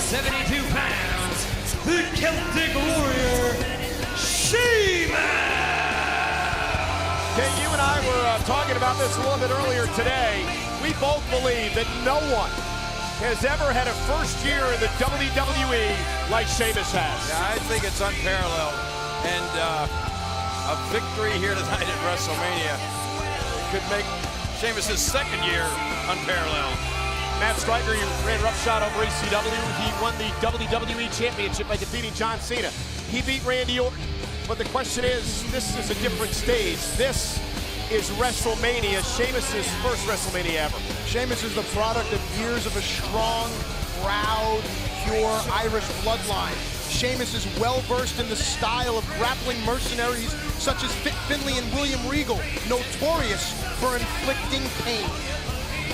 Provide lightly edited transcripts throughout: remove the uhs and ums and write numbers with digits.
72 pounds, the Celtic Warrior, Sheamus! Okay, you and I were talking about this a little bit earlier today. We both believe that no one has ever had a first year in the WWE like Sheamus has. Yeah, I think it's unparalleled. And a victory here tonight at WrestleMania could make Sheamus' second year unparalleled. Matt Striker, you ran roughshod over ECW. He won the WWE Championship by defeating John Cena. He beat Randy Orton. But the question is, this is a different stage. This is WrestleMania, Sheamus' first WrestleMania ever. Sheamus is the product of years of a strong, proud, pure Irish bloodline. Sheamus is well-versed in the style of grappling mercenaries such as Fit Finlay and William Regal, notorious for inflicting pain.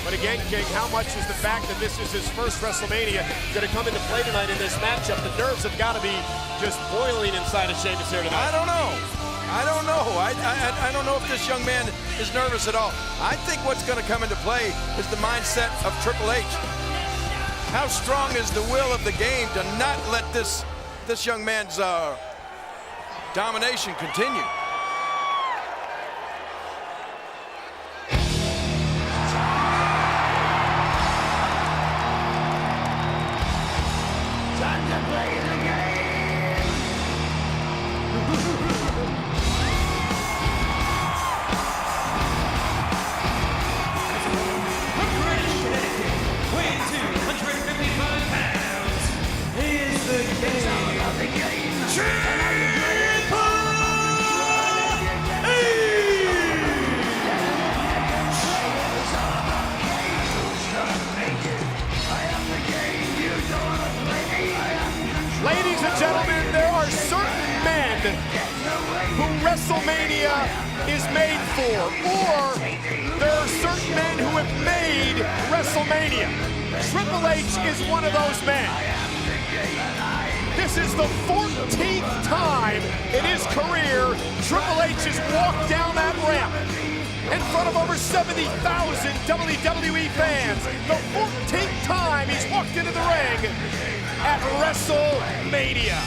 But again, King, how much is the fact that this is his first WrestleMania going to come into play tonight in this matchup? The nerves have got to be just boiling inside of Sheamus here tonight. I don't know. I don't know if this young man is nervous at all. I think what's going to come into play is the mindset of Triple H. How strong is the will of the game to not let this young man's domination continue? Ladies and gentlemen, there are certain men who WrestleMania is made for, or there are certain men who have made WrestleMania. Triple H is one of those men. This is the 14th time in his career Triple H has walked down that ramp in front of over 70,000 WWE fans. The 14th time he's walked into the ring at WrestleMania.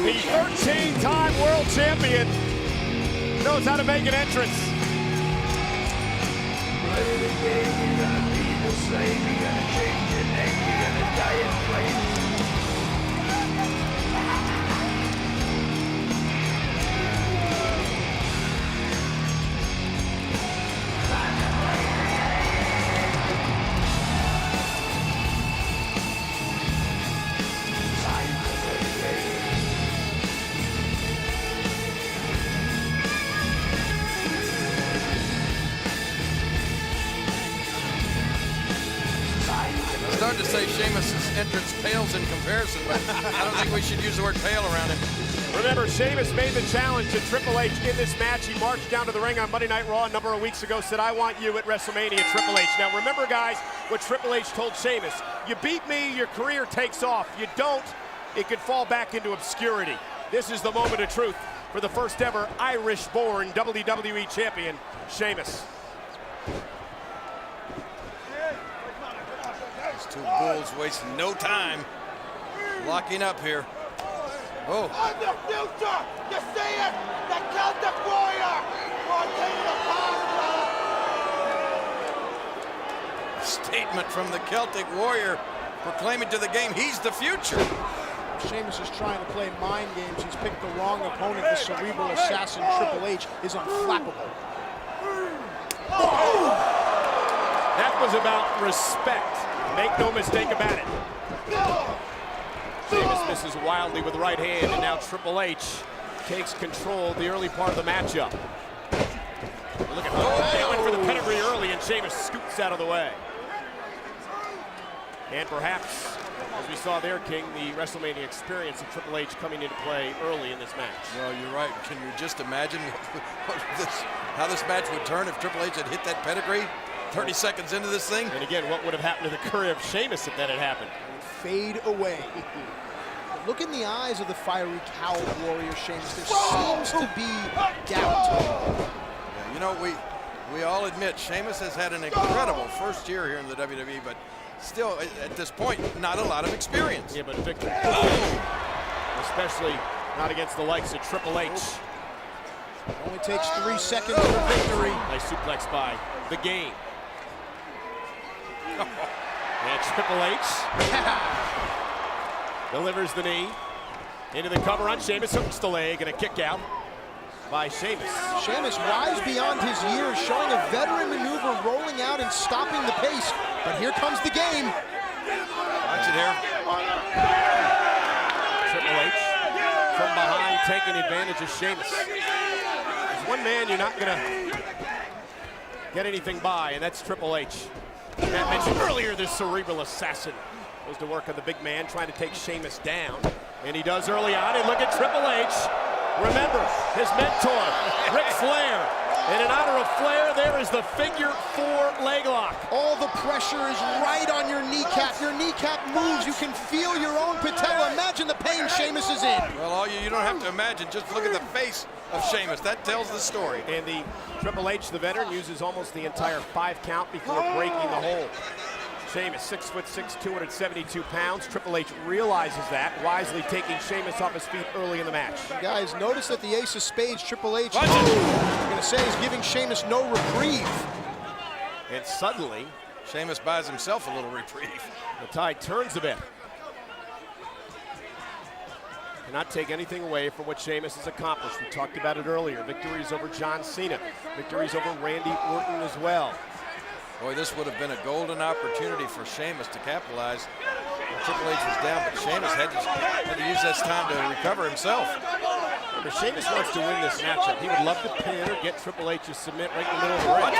The 13-time world champion knows how to make an entrance. Play the game, you're gonna be the same, you're gonna change your name, you're gonna die in flames. It's hard to say Sheamus' entrance pales in comparison, but I don't think we should use the word pale around him. Remember, Sheamus made the challenge to Triple H in this match. He marched down to the ring on Monday Night Raw a number of weeks ago, said, "I want you at WrestleMania, Triple H." Now, remember, guys, what Triple H told Sheamus. You beat me, your career takes off. You don't, it could fall back into obscurity. This is the moment of truth for the first ever Irish-born WWE champion, Sheamus. These two bulls wasting no time locking up here. Oh. I'm the future! You see it? The Celtic Warrior! We're taking the past, brother! Statement from the Celtic Warrior proclaiming to the game he's the future. Sheamus is trying to play mind games. He's picked the wrong opponent. The cerebral assassin Triple H is unflappable. That was about respect. Make no mistake about it. Sheamus misses wildly with the right hand, and now Triple H takes control of the early part of the matchup. Look at that. They went for the pedigree early, and Sheamus scoots out of the way. And perhaps, as we saw there, King, the WrestleMania experience of Triple H coming into play early in this match. Well, you're right. Can you just imagine how this match would turn if Triple H had hit that pedigree 30 seconds into this thing? And again, what would have happened to the career of Sheamus if that had happened? Fade away. Look in the eyes of the fiery cowled warrior Sheamus. There seems to be doubt. Yeah, you know, we all admit Sheamus has had an incredible first year here in the WWE, but still, at this point, not a lot of experience. Yeah, but victory, especially not against the likes of Triple H. Only takes 3 seconds for victory. Nice suplex by the Game. And Triple H delivers the knee into the cover on Sheamus, hooks the leg, and a kick out by Sheamus. Sheamus, wise beyond his years, showing a veteran maneuver, rolling out and stopping the pace. But here comes the Game. Watch it here. Triple H from behind taking advantage of Sheamus. There's one man you're not gonna get anything by, and that's Triple H. Matt mentioned earlier, this cerebral assassin goes to work on the big man, trying to take Sheamus down. And he does early on, and look at Triple H. Remember, his mentor, Ric Flair. And in honor of Flair, there is the figure 4 leg lock. All the pressure is right on your kneecap. Your kneecap moves. You can feel your own patella. Imagine the pain Sheamus is in. Well, you don't have to imagine. Just look at the face of Sheamus. That tells the story. And the Triple H, the veteran, uses almost the entire 5 count before breaking the hold. Sheamus, 6'6", 272 pounds. Triple H realizes that, wisely taking Sheamus off his feet early in the match. Guys, notice that the ace of spades, Triple H, I'm going to say, is giving Sheamus no reprieve. And suddenly, Sheamus buys himself a little reprieve. The tide turns a bit. Cannot take anything away from what Sheamus has accomplished. We talked about it earlier. Victories over John Cena. Victories over Randy Orton as well. Boy, this would have been a golden opportunity for Sheamus to capitalize. Triple H was down, but Sheamus had to use this time to recover himself. If Sheamus wants to win this matchup, he would love to pin or get Triple H to submit right in the middle of the ring.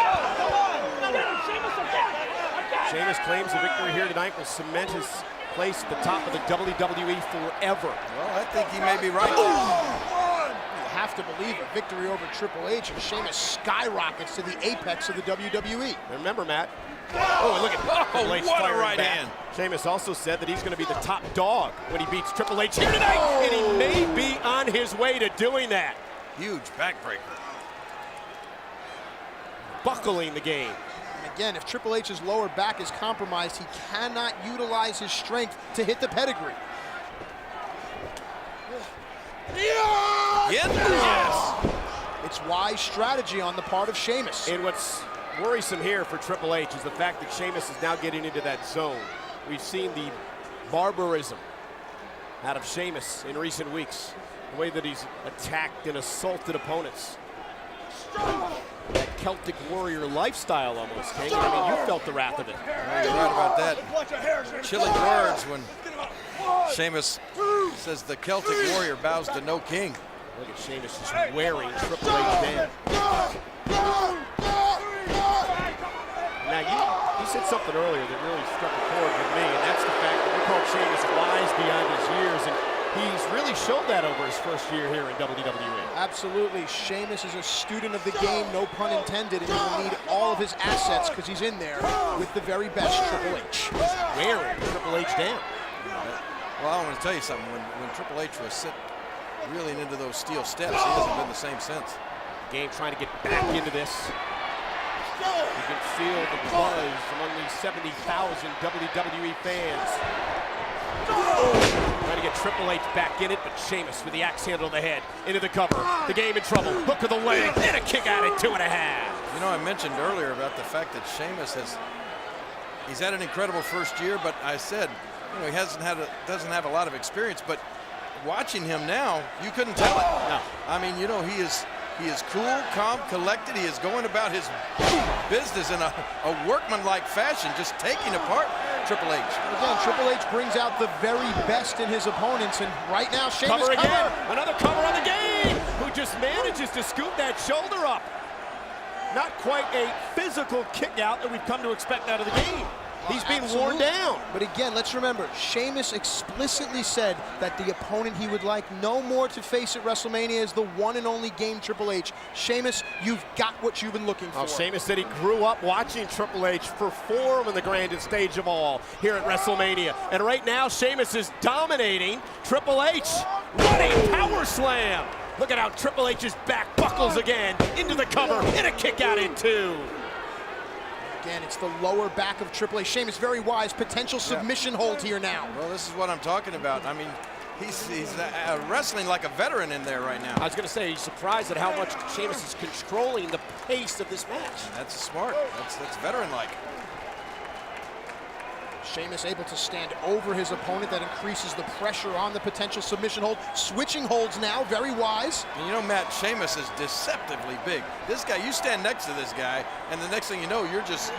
Sheamus claims the victory here tonight will cement his place at the top of the WWE forever. Well, I think he may be right. You have to believe a victory over Triple H, and Sheamus skyrockets to the apex of the WWE. Remember, Matt. Oh, and look at Triple H what a firing right back. hand. Sheamus also said that he's going to be the top dog when he beats Triple H here tonight, and he may be on his way to doing that. Huge backbreaker. Buckling the Game. And again, if Triple H's lower back is compromised, he cannot utilize his strength to hit the pedigree. Yes! It's wise strategy on the part of Sheamus. And what's worrisome here for Triple H is the fact that Sheamus is now getting into that zone. We've seen the barbarism out of Sheamus in recent weeks. The way that he's attacked and assaulted opponents. That Celtic Warrior lifestyle almost, King. I mean, you felt the wrath of it. Well, you're right about that. Chilling words when Sheamus says the Celtic Warrior bows to no king. Look at Sheamus just wearing Triple H down. Now, you said something earlier that really struck a chord with me, and that's the fact that we called Sheamus wise beyond his years, and he's really showed that over his first year here in WWE. Absolutely. Sheamus is a student of the game, no pun intended, and he will need all of his assets because he's in there with the very best Triple H. Wearing Triple H down. Well, I want to tell you something. When Triple H was reeling into those steel steps, he hasn't been the same since. Game trying to get back into this. You can feel the buzz among these 70,000 WWE fans. Trying to get Triple H back in it, but Sheamus with the axe handle to the head, into the cover. The Game in trouble. Hook of the leg, and a kick out at 2.5. You know, I mentioned earlier about the fact that Sheamus has He's had an incredible first year, but I said, you know, he doesn't have a lot of experience, but watching him now, you couldn't tell it. No. I mean, you know, he is cool, calm, collected. He is going about his business in a workmanlike fashion, just taking apart Triple H. Again, Triple H brings out the very best in his opponents, and right now, Sheamus Cover again. Another cover on the game. Who just manages to scoop that shoulder up. Not quite a physical kick out that we've come to expect out of the game. He's being worn down. But again, let's remember, Sheamus explicitly said that the opponent he would like no more to face at WrestleMania is the one and only game Triple H. Sheamus, you've got what you've been looking for. Sheamus said he grew up watching Triple H perform in the grandest stage of all here at WrestleMania. And right now, Sheamus is dominating Triple H. Running power slam. Look at how Triple H's back buckles again. Into the cover, and a kick out in two. Again, it's the lower back of Triple H. Sheamus, very wise, potential submission hold here now. Well, this is what I'm talking about. I mean, he's wrestling like a veteran in there right now. I was going to say, he's surprised at how much Sheamus is controlling the pace of this match. That's smart. That's veteran-like. Sheamus able to stand over his opponent. That increases the pressure on the potential submission hold. Switching holds now, very wise. And you know, Matt, Sheamus is deceptively big. This guy, you stand next to this guy, and the next thing you know, you're just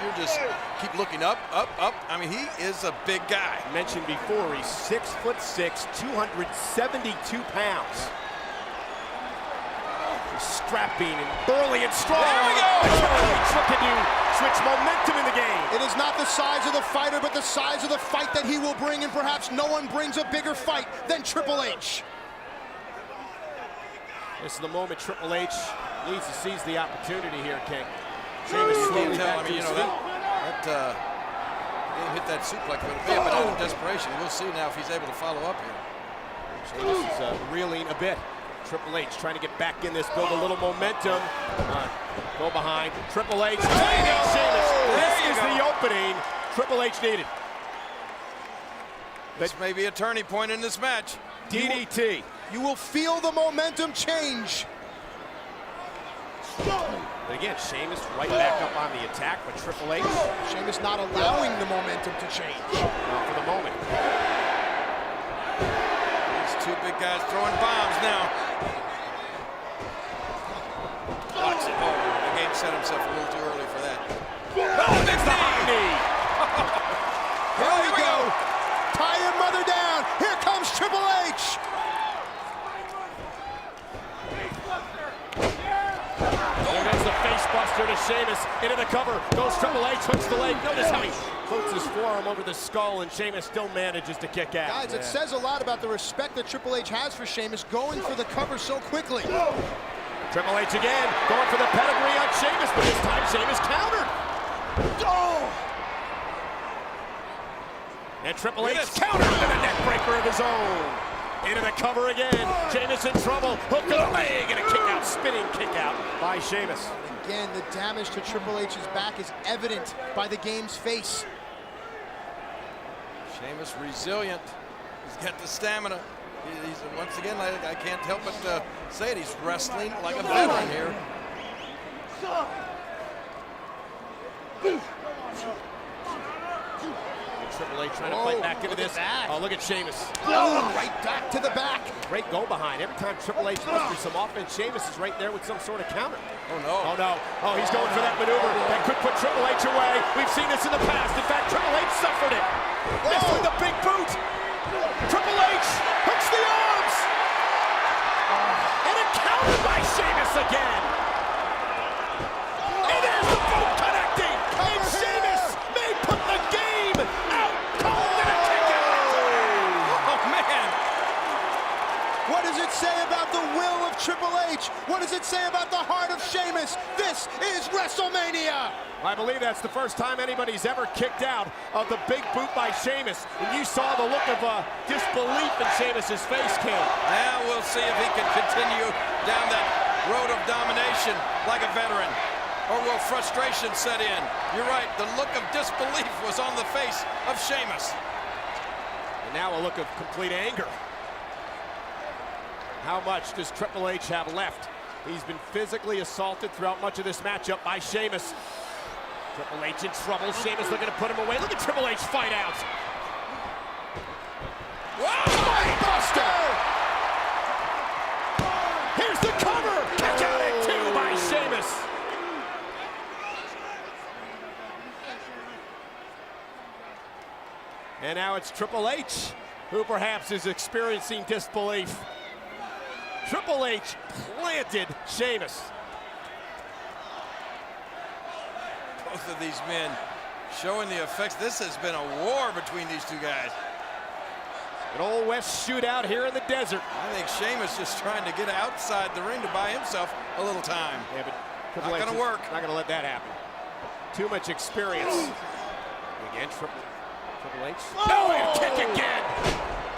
keep looking up, up, up. I mean, he is a big guy. Mentioned before, he's 6'6", 272 pounds. He's strapping and burly and strong. There we go! What can you switch momentum in the game? It is not the size of the fighter, but the size of the fight that he will bring, and perhaps no one brings a bigger fight than Triple H. This is the moment Triple H needs to seize the opportunity here, King. Sheamus slowly back to his feet. That hit that suplex, but it may have been out of desperation. We'll see now if he's able to follow up here. Sheamus is reeling a bit. Triple H trying to get back in this, build a little momentum. Go behind. Triple H. Sheamus. This is the opening Triple H needed. This may be a turning point in this match. DDT. You will feel the momentum change. But again, Sheamus right back up on the attack, but Triple H. Sheamus not allowing the momentum to change. For the moment. These two big guys throwing bombs now. Watch it. Oh, the game set himself a little too early for that. Oh, that's the high knee. Here we go. Tie your mother down. Here comes Triple H. There goes the face buster to Sheamus. Into the cover. Goes Triple H. Hooks the leg. Notice how he floats his forearm over the skull, and Sheamus still manages to kick out. Guys, it says a lot about the respect that Triple H has for Sheamus, going for the cover so quickly. Triple H again, going for the pedigree on Sheamus, but this time Sheamus countered. Oh! And Triple H countered with a neck breaker of his own. Into the cover again. Sheamus in trouble. Hook of the leg and a kick out, spinning kick out by Sheamus. Again, the damage to Triple H's back is evident by the game's face. Sheamus resilient. He's got the stamina. He's once again, I can't help but say it, he's wrestling like a veteran here. Triple H trying to fight back into this. Oh, look at Sheamus. Right back to the back. Great go behind. Every time Triple H looks for some offense, Sheamus is right there with some sort of counter. Oh, no. Oh, no. Oh, he's going for that maneuver. That could put Triple H away. We've seen this in the past. In fact, Triple H suffered it. Missed with the big boot. Triple H hooks the arms. And a counter by Sheamus again. And there's the boot connecting. And Sheamus may put the game out cold in a kick out. Oh, man. What does it say about the will of Triple H? What does it say about the heart of Sheamus? This is WrestleMania. I believe that's the first time anybody's ever kicked out of the big boot by Sheamus. And you saw the look of disbelief in Sheamus's face, King. Now we'll see if he can continue down that road of domination like a veteran. Or will frustration set in? You're right, the look of disbelief was on the face of Sheamus. And now a look of complete anger. How much does Triple H have left? He's been physically assaulted throughout much of this matchup by Sheamus. Triple H in trouble. Sheamus looking to put him away. Look at Triple H fight out. Buster! Here's the cover. Catch out at 2 by Sheamus. And now it's Triple H, who perhaps is experiencing disbelief. Triple H planted Sheamus. Both of these men showing the effects. This has been a war between these two guys. An Old West shootout here in the desert. I think Sheamus just trying to get outside the ring to buy himself a little time. Yeah, but Triple Not H gonna is work. Not gonna let that happen. Too much experience. Again, Triple H. Oh, and kick again!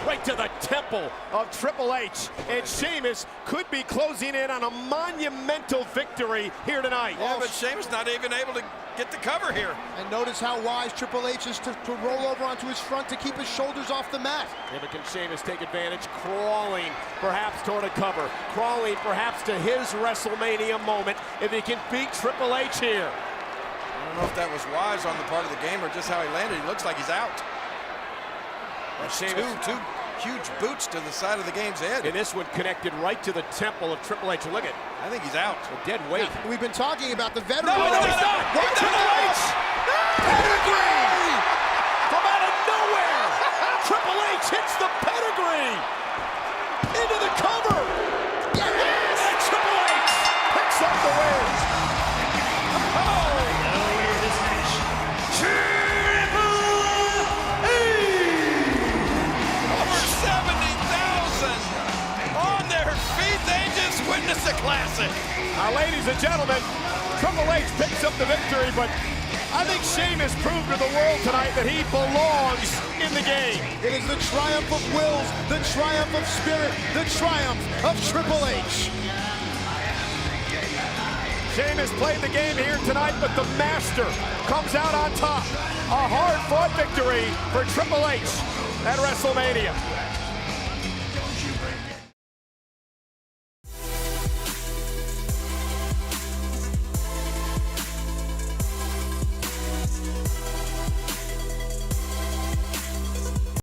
Right to the temple of Triple H. And Sheamus could be closing in on a monumental victory here tonight. Yeah, but Sheamus not even able to get the cover here. And notice how wise Triple H is to roll over onto his front to keep his shoulders off the mat. Yeah, but can Sheamus take advantage? Crawling perhaps toward a cover. Crawling perhaps to his WrestleMania moment if he can beat Triple H here. I don't know if that was wise on the part of the game or just how he landed. He looks like he's out. Two huge boots to the side of the game's head. And this one connected right to the temple of Triple H. Look at, I think he's out. a dead weight. Now, we've been talking about the veteran. No, he's not. Triple H! Pedigree! From out of nowhere! Triple H hits the pedigree! Into the cover! Yes! And Triple H picks up the win! Over 70,000 on their feet. They just witnessed a classic. Now, ladies and gentlemen, Triple H picks up the victory, but I think Sheamus proved to the world tonight that he belongs in the game. It is the triumph of wills, the triumph of spirit, the triumph of Triple H. Sheamus played the game here tonight, but the master comes out on top. A hard-fought victory for Triple H at WrestleMania.